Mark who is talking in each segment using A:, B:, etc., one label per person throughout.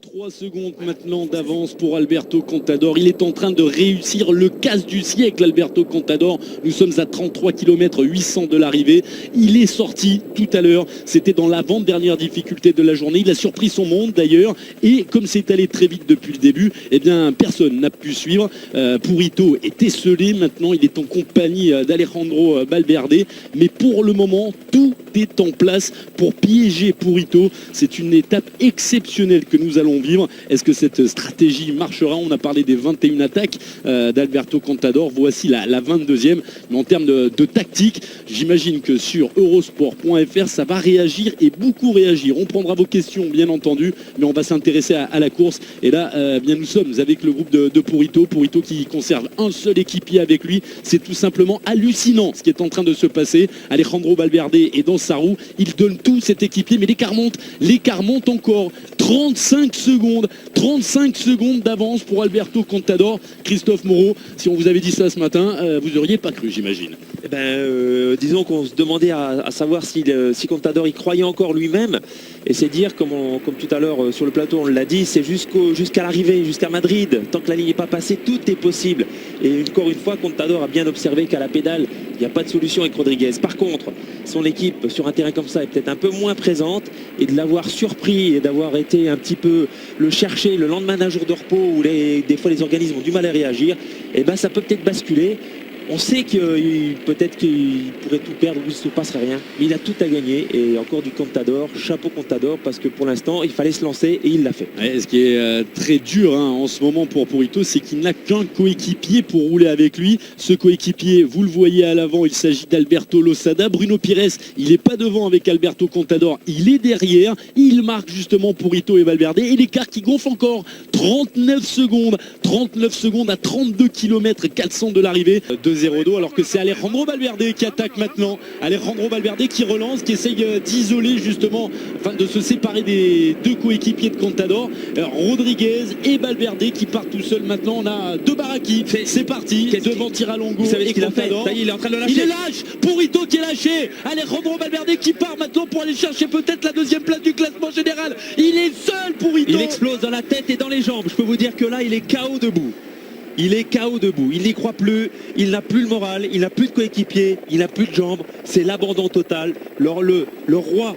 A: 3 secondes maintenant d'avance pour Alberto Contador. Il est en train de réussir le casse du siècle, Alberto Contador. Nous sommes à 33 km 800 de l'arrivée. Il est sorti tout à l'heure. C'était dans l'avant-dernière difficulté de la journée. Il a surpris son monde d'ailleurs. Et comme c'est allé très vite depuis le début, eh bien personne n'a pu suivre. Purito est esselé maintenant. Il est en compagnie d'Alejandro Valverde. Mais pour le moment, tout est en place pour piéger Purito. C'est une étape exceptionnelle que nous allons vivre. Est-ce que cette stratégie marchera? On a parlé des 21 attaques d'Alberto Contador. Voici la 22e. Mais en termes de tactique, j'imagine que sur eurosport.fr, ça va réagir et beaucoup réagir. On prendra vos questions, bien entendu, mais on va s'intéresser à la course. Et là, bien nous sommes avec le groupe de Purito. Purito qui conserve un seul équipier avec lui. C'est tout simplement hallucinant ce qui est en train de se passer. Alejandro Valverde est dans sa roue. Il donne tout cet équipier, mais l'écart monte encore. 35 secondes d'avance pour Alberto Contador. Christophe Moreau, si on vous avait dit ça ce matin, vous n'auriez pas cru, j'imagine.
B: Disons qu'on se demandait à savoir si Contador y croyait encore lui-même. Et c'est dire, comme tout à l'heure sur le plateau on l'a dit, c'est jusqu'à l'arrivée, jusqu'à Madrid. Tant que la ligne n'est pas passée, tout est possible. Et encore une fois, Contador a bien observé qu'à la pédale, il n'y a pas de solution avec Rodriguez. Par contre, son équipe sur un terrain comme ça est peut-être un peu moins présente, et de l'avoir surpris et d'avoir été un petit peu le chercher le lendemain d'un jour de repos où des fois les organismes ont du mal à réagir, et ça peut peut-être basculer. On sait peut-être qu'il pourrait tout perdre ou il ne se passerait rien, mais il a tout à gagner. Et encore du Contador, chapeau Contador, parce que pour l'instant il fallait se lancer et il l'a fait.
A: Ce qui est très dur en ce moment pour Purito, c'est qu'il n'a qu'un coéquipier pour rouler avec lui. Ce coéquipier, vous le voyez à l'avant, il s'agit d'Alberto Losada. Bruno Pires, il n'est pas devant avec Alberto Contador, il est derrière. Il marque justement Purito et Valverde, et l'écart qui gonfle encore. 39 secondes à 32 km 400 de l'arrivée. 2-0 alors que c'est Alejandro Valverde qui attaque maintenant. Alejandro Valverde qui relance, qui essaye d'isoler justement, de se séparer des deux coéquipiers de Contador. Rodriguez et Valverde qui partent tout seuls maintenant. On a deux Baraki. C'est parti devant Tiralongo et Contador.
B: Ça y est, il est en train de lâcher.
A: Il est lâche. Purito qui est lâché. Alejandro Valverde qui part maintenant pour aller chercher peut-être la deuxième place du classement général. Il est seul, Purito.
B: Il explose dans la tête et dans les jambes. Je peux vous dire que là, il est KO debout. Il est KO debout, il n'y croit plus, il n'a plus le moral, il n'a plus de coéquipier, il n'a plus de jambes, c'est l'abandon total. Alors le roi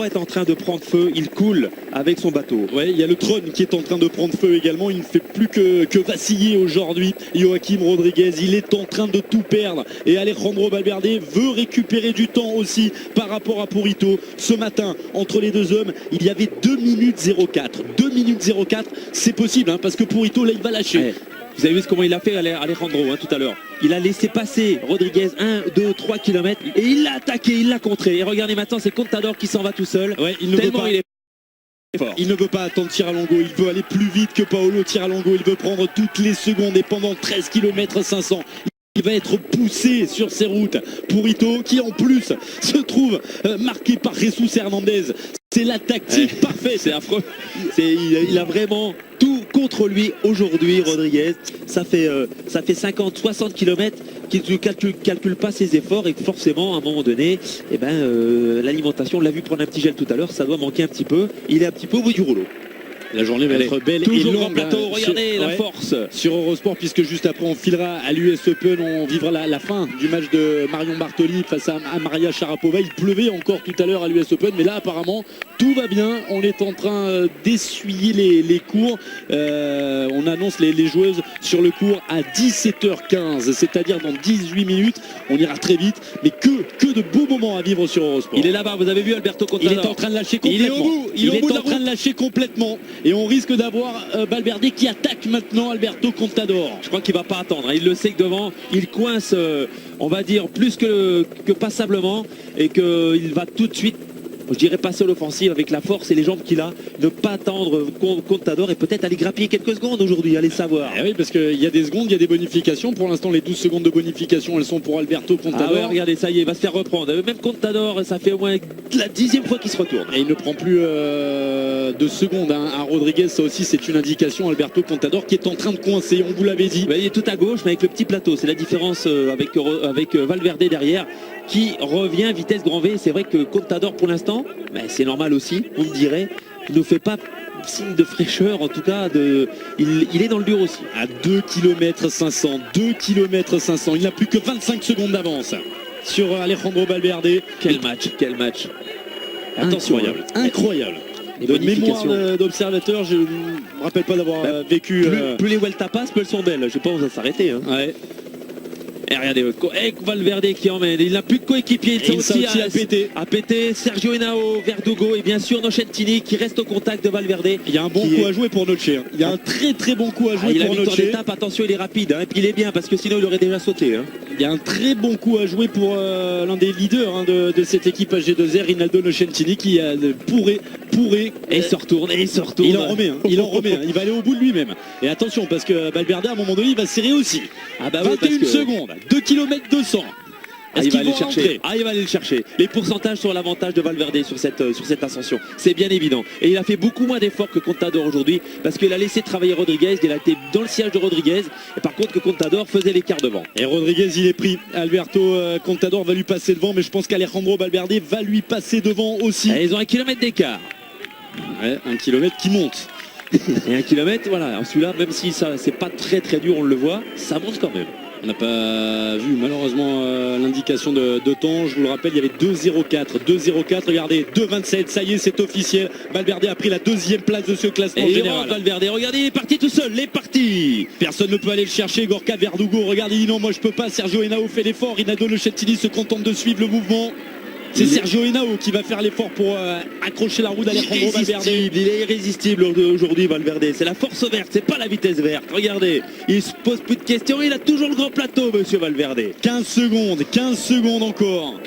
B: est en train de prendre feu, il coule avec son bateau.
A: Ouais, il y a le trône qui est en train de prendre feu également, il ne fait plus que vaciller aujourd'hui. Joaquim Rodriguez, il est en train de tout perdre et Alejandro Valverde veut récupérer du temps aussi par rapport à Purito. Ce matin, entre les deux hommes, il y avait 2 minutes 04. 2 minutes 04, c'est possible parce que Purito là il va lâcher.
B: Ouais. Vous avez vu comment il a fait Alejandro tout à l'heure. Il a laissé passer Rodriguez 1, 2, 3 km et il l'a attaqué, il l'a contré. Et regardez maintenant, c'est Contador qui s'en va tout seul.
A: Ouais, il ne veut pas. Il ne veut pas attendre Tiralongo, il veut aller plus vite que Paolo Tiralongo, il veut prendre toutes les secondes et pendant 13 km 500. Il va être poussé sur ses routes. Purito qui en plus se trouve marqué par Jesus Hernandez. C'est la tactique parfaite.
B: C'est affreux. Il a vraiment tout contre lui aujourd'hui, Rodriguez. Ça fait 50-60 km qu'il ne calcule pas ses efforts et que forcément, à un moment donné, l'alimentation, on l'a vu prendre un petit gel tout à l'heure, ça doit manquer un petit peu. Il est un petit peu au bout du rouleau.
A: La journée va être belle et longue.
B: Plateau, regardez la force.
A: Sur Eurosport, puisque juste après on filera à l'US Open, on vivra la fin du match de Marion Bartoli face à Maria Sharapova. Il pleuvait encore tout à l'heure à l'US Open, mais là apparemment tout va bien. On est en train d'essuyer les cours. On annonce les joueuses sur le cours à 17h15, c'est-à-dire dans 18 minutes. On ira très vite, mais que de beaux moments à vivre sur Eurosport.
B: Il est là-bas, vous avez vu Alberto Contador.
A: Il est en train de lâcher complètement. Il est en train de lâcher complètement. Et on risque d'avoir Valverde qui attaque maintenant Alberto Contador.
B: Je crois qu'il ne va pas attendre. Il le sait que devant, il coince, on va dire, plus que passablement. Et qu'il va tout de suite, je dirais, passer à l'offensive avec la force et les jambes qu'il a. Ne pas attendre Contador et peut-être aller grappiller quelques secondes aujourd'hui, allez savoir.
A: Oui, parce qu'il y a des secondes, il y a des bonifications. Pour l'instant, les 12 secondes de bonification, elles sont pour Alberto Contador.
B: Ah ouais, regardez, ça y est, il va se faire reprendre. Même Contador, ça fait au moins la 10e fois qu'il se retourne.
A: Et il ne prend plus de secondes à Rodriguez. Ça aussi, c'est une indication. Alberto Contador qui est en train de coincer, on vous l'avait dit.
B: Il est tout à gauche, mais avec le petit plateau. C'est la différence avec Valverde derrière, qui revient vitesse grand V. C'est vrai que Contador, pour l'instant, c'est normal aussi, on me dirait, il ne fait pas signe de fraîcheur, en tout cas, il est dans le dur aussi.
A: À 2 km 500, 2 km 500, il n'a plus que 25 secondes d'avance sur Alejandro Valverde.
B: Quel match. Attention,
A: Incroyable, incroyable.
B: Les
A: De mémoire
B: bonifications.
A: d'observateur, je ne me rappelle pas d'avoir vécu...
B: Plus les Vuelta passent, plus elles sont belles. Je pense que ça va s'arrêter. Hein.
A: Ouais.
B: Et regardez, Valverde qui emmène. Il n'a plus de coéquipier.
A: Et il s'est aussi
B: à péter. Sergio Henao, Verdugo et bien sûr Nocentini qui reste au contact de Valverde.
A: Il y a un bon coup à jouer pour Noche. Il y a un très très bon coup à jouer
B: il a
A: pour
B: une victoire
A: Noche.
B: d'étape, attention, il est rapide. Hein, et puis il est bien parce que sinon il aurait déjà sauté. Hein.
A: Il y a un très bon coup à jouer pour l'un des leaders de cette équipe AG2R, Rinaldo Nocentini, qui pourrait...
B: Et il se retourne,
A: Il en remet, il va aller au bout de lui-même. Et attention, parce que Valverde, à un moment donné, il va serrer aussi.
B: Ah bah oui,
A: 21 secondes, 2 km 200.
B: Il va aller chercher. Il va aller le chercher. Les pourcentages sont à l'avantage de Valverde sur cette ascension. C'est bien évident. Et il a fait beaucoup moins d'efforts que Contador aujourd'hui parce qu'il a laissé travailler Rodriguez. Il a été dans le sillage de Rodriguez. Et par contre que Contador faisait l'écart devant.
A: Et Rodriguez, il est pris. Alberto Contador va lui passer devant, mais je pense qu'Alejandro Valverde va lui passer devant aussi.
B: Et ils ont 1 kilomètre d'écart.
A: Ouais, 1 kilomètre qui monte.
B: Et 1 kilomètre, voilà. Celui-là, même si ça c'est pas très très dur, on le voit, ça monte quand même.
A: On n'a pas vu malheureusement l'indication de temps. Je vous le rappelle, il y avait 2,04. 2,04, regardez, 2,27. Ça y est, c'est officiel. Valverde a pris la 2e place de ce classement général.
B: Valverde, regardez, il est parti tout seul. Il est parti.
A: Personne ne peut aller le chercher. Gorka Verdugo, regardez, il dit non, moi je peux pas. Sergio Henao fait l'effort. Rinaldo Nocentini se contente de suivre le mouvement. C'est Sergio Henao qui va faire l'effort pour accrocher la roue d'Alejandro Valverde.
B: Il est irrésistible aujourd'hui, Valverde. C'est la force verte, c'est pas la vitesse verte. Regardez, il se pose plus de questions. Il a toujours le grand plateau, monsieur Valverde.
A: 15 secondes encore.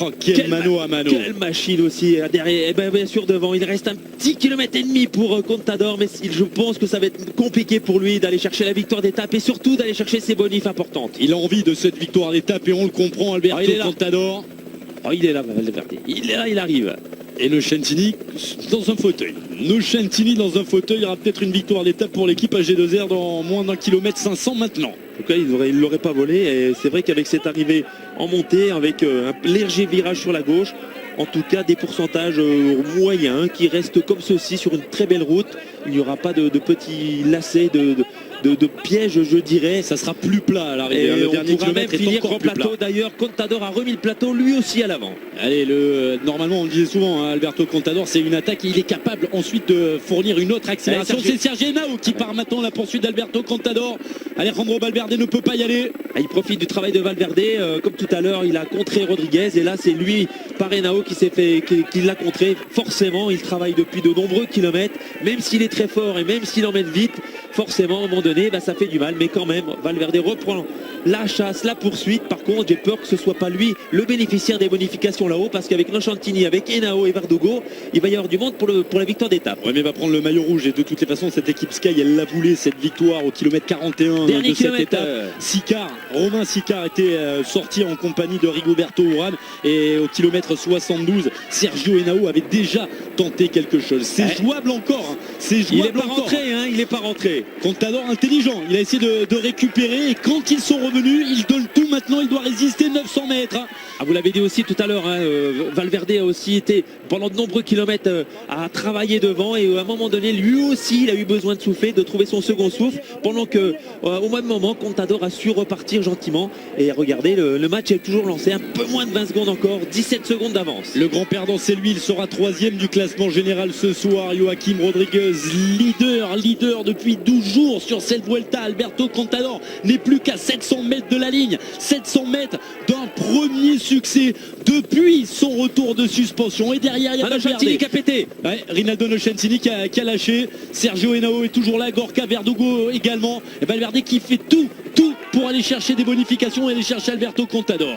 A: Oh, quel mano à mano.
B: Quelle machine aussi derrière. Et bien sûr devant, il reste un petit kilomètre et demi pour Contador, mais je pense que ça va être compliqué pour lui d'aller chercher la victoire d'étape et surtout d'aller chercher ses bonifs importantes.
A: Il a envie de cette victoire d'étape et on le comprend, Alberto Contador.
B: Oh, il est là, Valverde. Il est là, il arrive.
A: Et Nocentini dans un fauteuil. Nocentini dans un fauteuil, il y aura peut-être une victoire d'étape pour l'équipe AG2R dans moins d'1 km 500 maintenant.
B: En tout cas, il ne l'aurait pas volé. Et c'est vrai qu'avec cette arrivée en montée, avec un léger virage sur la gauche, en tout cas des pourcentages moyens qui restent comme ceci sur une très belle route. Il n'y aura pas de petits lacets de pièges, je dirais.
A: Ça sera plus plat à l'arrivée.
B: Le dernier kilomètre est encore plus plateau. D'ailleurs, Contador a remis le plateau lui aussi à l'avant.
A: Allez, normalement on le disait souvent, Alberto Contador, c'est une attaque et il est capable ensuite de fournir une autre accélération. C'est Sergio Henao qui part maintenant à la poursuite d'Alberto Contador. Alejandro Valverde ne peut pas y aller.
B: Il profite du travail de Valverde. Comme tout à l'heure, il a contré Rodriguez et là c'est lui par Henao qui l'a contré. Forcément, il travaille depuis de nombreux kilomètres, même s'il est très fort et même s'il emmène vite. Forcément, à un moment donné, ça fait du mal, mais quand même, Valverde reprend la chasse, la poursuite. Par contre, j'ai peur que ce soit pas lui le bénéficiaire des bonifications là-haut, parce qu'avec Nocentini, avec Henao et Verdugo, il va y avoir du monde pour la victoire d'étape.
A: Ouais, mais il va prendre le maillot rouge et de toutes les façons, cette équipe Sky, elle l'a voulu, cette victoire au kilomètre 41 de cette étape. Romain Sicard était sorti en compagnie de Rigoberto Urán et au kilomètre 72, Sergio Henao avait déjà tenté quelque chose. C'est jouable encore. Hein. C'est jouable.
B: Il n'est pas
A: encore.
B: rentré, hein, il n'est pas rentré.
A: Contador intelligent, il a essayé de récupérer et quand ils sont revenus, il donne tout maintenant, il doit résister 900 mètres.
B: Vous l'avez dit aussi tout à l'heure, hein, Valverde a aussi été pendant de nombreux kilomètres à travailler devant et à un moment donné, lui aussi, il a eu besoin de souffler, de trouver son second souffle pendant que au même moment, Contador a su repartir gentiment et regardez, le match est toujours lancé, un peu moins de 20 secondes encore, 17 secondes d'avance.
A: Le grand perdant, c'est lui, il sera 3e du classement général ce soir. Joachim Rodriguez, leader depuis 12 jours sur cette Vuelta. Alberto Contador n'est plus qu'à 700 mètres de la ligne, 700 mètres d'un premier succès depuis son retour de suspension. Et derrière, il y a
B: Nocentini qui a pété.
A: Ouais, Rinaldo Nocentini qui a lâché. Sergio Henao est toujours là, Gorka Verdugo également. Et Valverde qui fait tout pour aller chercher des bonifications et aller chercher Alberto Contador.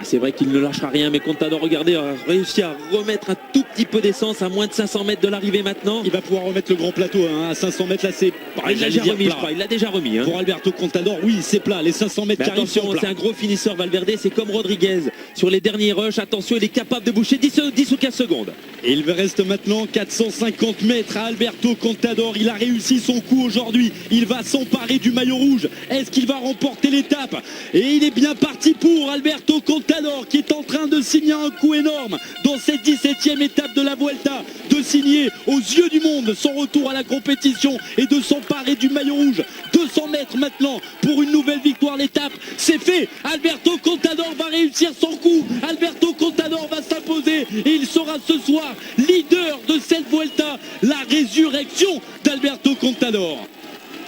B: C'est vrai qu'il ne lâchera rien, mais Contador, regardez, a réussi à remettre un tout petit peu d'essence à moins de 500 mètres de l'arrivée maintenant.
A: Il va pouvoir remettre le grand plateau à 500 mètres. Là, c'est
B: il l'a déjà remis, je crois. Il l'a déjà remis. Hein.
A: Pour Alberto Contador, oui, c'est plat. Les 500 mètres qui arrivent sont plats.
B: C'est un gros finisseur, Valverde. C'est comme Rodriguez sur les derniers rushs. Attention, il est capable de boucher 10 ou 15 secondes.
A: Et il reste maintenant 450 mètres à Alberto Contador. Il a réussi son coup aujourd'hui. Il va s'emparer du maillot rouge. Est-ce qu'il va remporter l'étape? Et il est bien parti pour Alberto Contador. Contador qui est en train de signer un coup énorme dans cette 17e étape de la Vuelta, de signer aux yeux du monde son retour à la compétition et de s'emparer du maillot rouge. 200 mètres maintenant pour une nouvelle victoire. L'étape, c'est fait. Alberto Contador va réussir son coup. Alberto Contador va s'imposer et il sera ce soir leader de cette Vuelta. La résurrection d'Alberto Contador.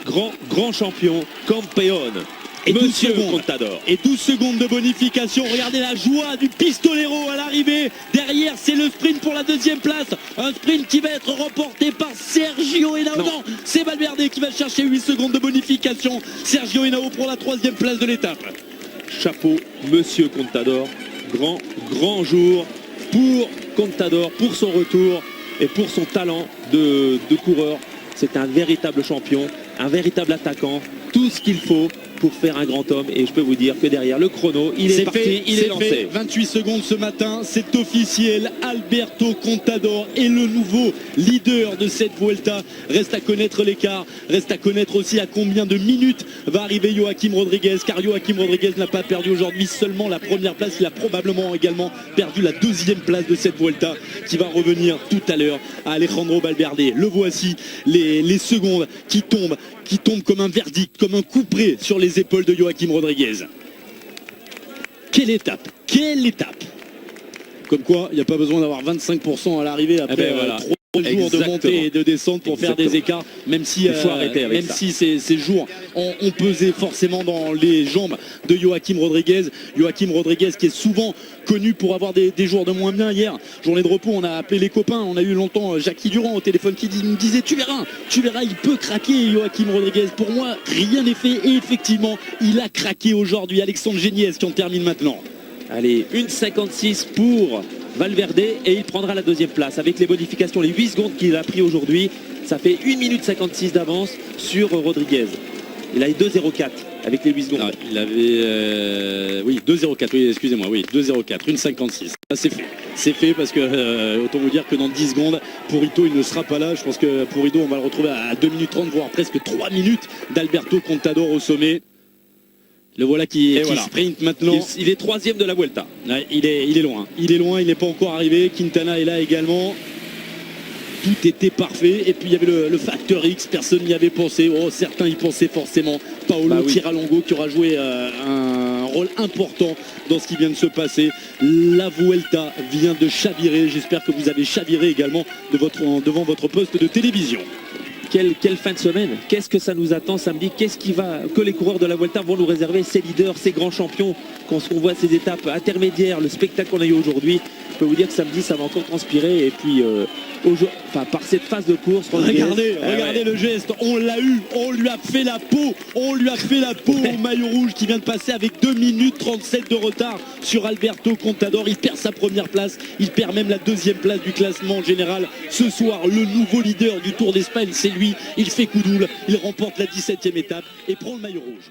B: Grand champion, campeón.
A: Et
B: Monsieur Contador.
A: Et 12 secondes de bonification. Regardez la joie du pistolero à l'arrivée. Derrière, c'est le sprint pour la deuxième place. Un sprint qui va être remporté par Sergio Henao. Non, c'est Valverde qui va chercher 8 secondes de bonification. Sergio Henao pour la troisième place de l'étape.
B: Chapeau, Monsieur Contador. Grand jour pour Contador, pour son retour et pour son talent de coureur. C'est un véritable champion, un véritable attaquant. Tout ce qu'il faut pour faire un grand homme, et je peux vous dire que derrière le chrono, il est parti, il est lancé.
A: 28 secondes ce matin, c'est officiel. Alberto Contador est le nouveau leader de cette Vuelta. Reste à connaître l'écart, reste à connaître aussi à combien de minutes va arriver Joaquim Rodriguez, car Joaquim Rodriguez n'a pas perdu aujourd'hui seulement la première place, il a probablement également perdu la deuxième place de cette Vuelta qui va revenir tout à l'heure à Alejandro Valverde. Le voici, les secondes qui tombent comme un verdict, comme un couperet sur les épaules de Joaquim Rodriguez. Quelle étape! Comme quoi, il n'y a pas besoin d'avoir 25% à l'arrivée après 3 jours de montée et de descente pour faire des écarts, même si, ces jours ont pesé forcément dans les jambes de Joaquim Rodriguez. Joaquim Rodriguez qui est souvent connu pour avoir des jours de moins bien. Hier, journée de repos, on a appelé les copains, on a eu longtemps Jackie Durand au téléphone qui nous disait tu verras, il peut craquer Joaquim Rodriguez. Pour moi, rien n'est fait et effectivement, il a craqué aujourd'hui. Alexandre Géniez qui en termine maintenant.
B: Allez, 1,56 pour Valverde et il prendra la deuxième place avec les modifications, les 8 secondes qu'il a pris aujourd'hui. Ça fait 1 minute 56 d'avance sur Rodriguez. Il a eu 2,04 avec les 8 secondes.
A: Ah, il avait 2,04, oui, excusez-moi, 2,04, 1,56. C'est fait parce que autant vous dire que dans 10 secondes, Purito il ne sera pas là. Je pense que Purito on va le retrouver à 2 minutes 30, voire presque 3 minutes d'Alberto Contador au sommet. Le voilà qui sprint maintenant.
B: Il est troisième de la Vuelta.
A: Ouais, il est loin, il n'est pas encore arrivé. Quintana est là également. Tout était parfait. Et puis il y avait le facteur X, personne n'y avait pensé. Oh, certains y pensaient forcément. Paolo Tiralongo qui aura joué un rôle important dans ce qui vient de se passer. La Vuelta vient de chavirer. J'espère que vous avez chaviré également devant votre poste de télévision.
B: Quelle fin de semaine. Qu'est-ce que ça nous attend samedi? Qu'est-ce que les coureurs de la Vuelta vont nous réserver? Ces leaders, ces grands champions, quand on voit ces étapes intermédiaires, le spectacle qu'on a eu aujourd'hui, je peux vous dire que samedi ça va encore transpirer. Et puis par cette phase de course,
A: regardez le geste, on l'a eu, on lui a fait la peau au maillot rouge qui vient de passer avec 2 minutes 37 de retard sur Alberto Contador. Il perd sa première place, il perd même la deuxième place du classement général. Ce soir, le nouveau leader du Tour d'Espagne, c'est lui, il fait coup double, il remporte la 17e étape et prend le maillot rouge.